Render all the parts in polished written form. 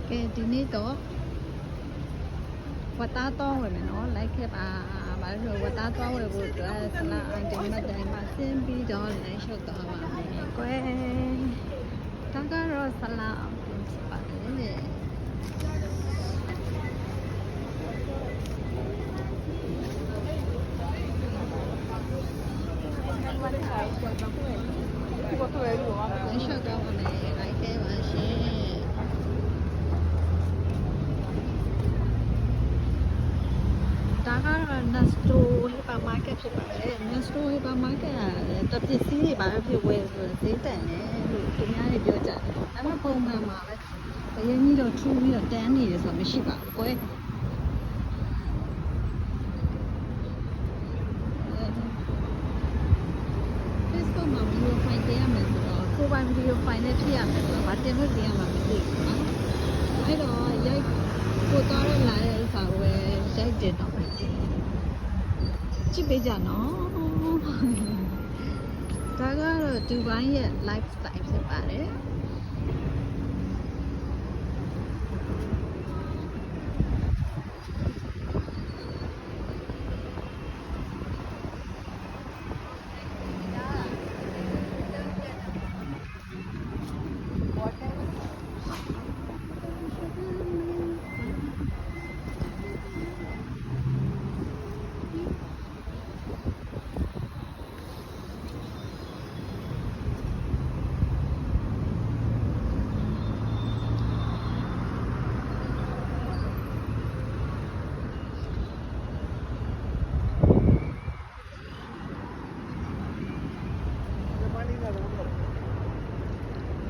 cái tí ní đó và ta to rồi mà nó lấy cái bà rồi và ta to rồi vừa là anh chồng mà để mà xem video lấy cho tao mà quê ta có rồi là bà đấy lấy cho tao mà này lấy cái mà xeဒါကတော့ Nesto Hypermarket ဖြစ်ပါတယ် Nesto Hypermarket ကတပစ္စည်းတွေဘာဖြစ်ဝယ်ဆိုဈေးတန်တယ်လို့သူများတွေပြောကြတယ်ဒါပေမဲ့ပုံမှန်မှာပဲအရင်ကြီးတော့ထူးပြီးတော့တန်းနေတယ်ဆိုတော့မရှိပါဘူးကွယ်Facebook မှာ video file တင်ရမယ်ဆိုတော့ကိုယ်ပိုင် video file နဲ့ဖြစ်ရမယ်ဆိုတော့ဗာတင်လို့တင်ရမှာမသိဘူးနော်အဲ့တော့ရိုက်ကိုသွားရလာတဲ့ဥစ္စာကိုပဲရိုက်တင်တော့ကြည့်ပေးကြနော်ဒါကတော့ဒူဘိုင်းရဲ့ lifestyle ဖြစ်ပါတယ်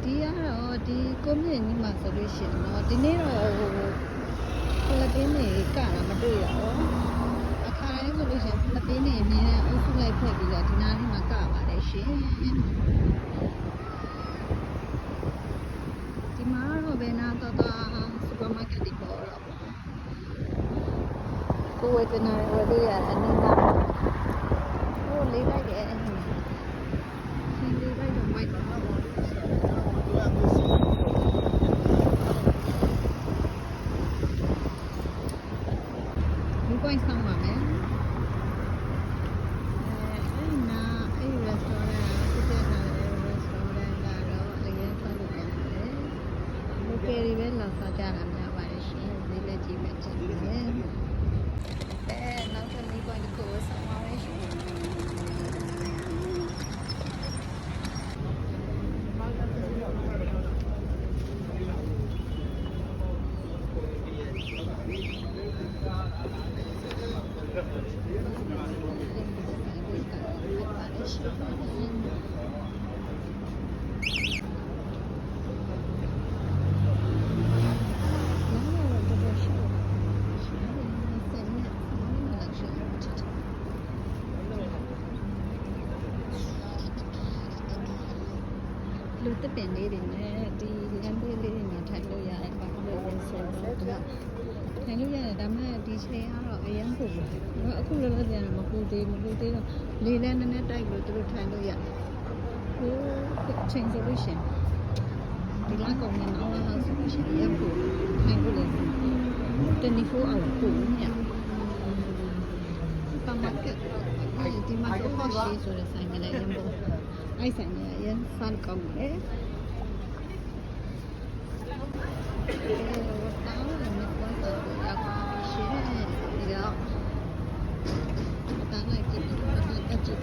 ဒီကတော့ဒီကိုမြင့်ကြီးမှာဆိုလို့ရှိရင်တော့ဒီနေ့တော့ဖလပင်းတွေကတာမတွေ့ရဘူးအခါတိုင်းဆိုလို့ရှိရင်ဖလပင်းတွေအမြဲတမ်းအုပ်စုလိုက်ဖွဲ့ပြီးတော့ဒီနားလေးမှာကပါတယ်ရှင်ဒီမှာတော့ဘယ်နာတော့စူပါမားကတ်ဒီပေါ်တော့ကိုဝယ်တင်ရတဲ့ရအနည်းနာဟိုလေးလိုက်တယ်ဆင်းလေးလိုက်တော့မိုက်တော့ကိုင်းဆောင်ပါမယ်အဲ့နာအဲ့ restaurant စစ်တဲ့နာ restaurant ကတော့အရင်ဆောက်လုပ်ကြတယ်လူပေတွေပဲလာစားကြတာများပါတယ်ရှင်ဒီလက်ကြီးပဲချက်တယ်နောက်ထပ်လေးpoint ကိုဆောင်ပါမယ်ရှင်လူတစ်ပင်လေးတွေနဲ့ဒီလမ်းဘေးလေးတွေမှာထိုင်လို့ရတယ်ဘာလို့လဲဆိုတော့ထိုင်လို့ရတယ်ဒါပေမဲ့ဒီချိန်ကတော့အရင်ပို့ဘူးအခုလောလောဆယ်ကမပူသေးတော့လေလည်းနည်းနည်းတိုက်လို့သူတို့ထိုင်လို့ရတယ်ဟိုချိန်ဆိုလို့ရှင်ဒီလောက်ကောင်နေတော့ဆိုလို့ရှင်ရပို့ထိုင်လို့လေ24 hour ပို့ညစပါမားကတ်ဒီမှာတော့ဟောရှိဆိုတဲ့ဆိုင်ကလေးရံပို့အဲ့ဆိုင်ကရန်ဖန်ကောင်းတယ်တောင်းတယ်မကွာတော့ရောက်ရှိတယ်ဒီတော့တားလိုက်ကြည့်တက်ကြည့်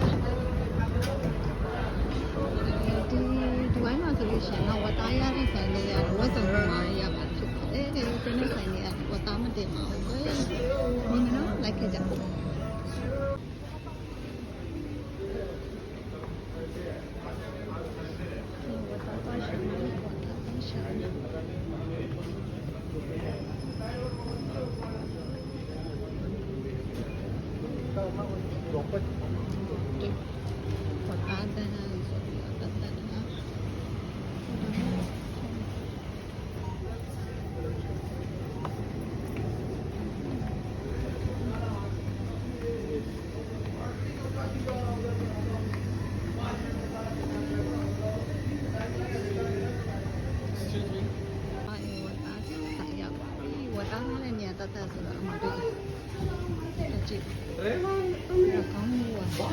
ဒီဝိုင်းမှာဆိုလို့ရှိရင်တော့ဝတားရတဲ့ဆိုင်လေးရဝတ်စုံမှာရပါဖြစ်တယ်ဒီတနေ့ဆိုင်လေးကဝတားမတင်ပါဘူးဒီနော်လိုက်ခဲ့ကြ ကားနဲ့နေရာတတ်တတ်ဆိုတော့အမှတွေ့တယ်ကြည့်ကောင်းလို့ပါ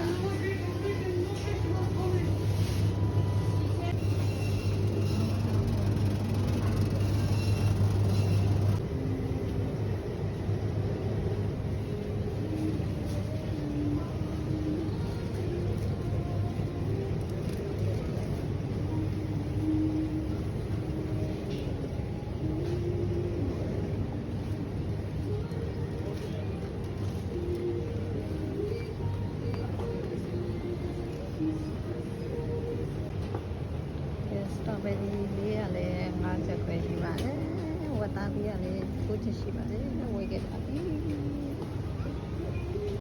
စတော်ဘယ်ရီလေးကလည်း50ခွဲရှိပါတယ်ဝတ်သားလေးကလည်း60ရှိပါတယ်ဝယ်ခဲ့ပါပြီ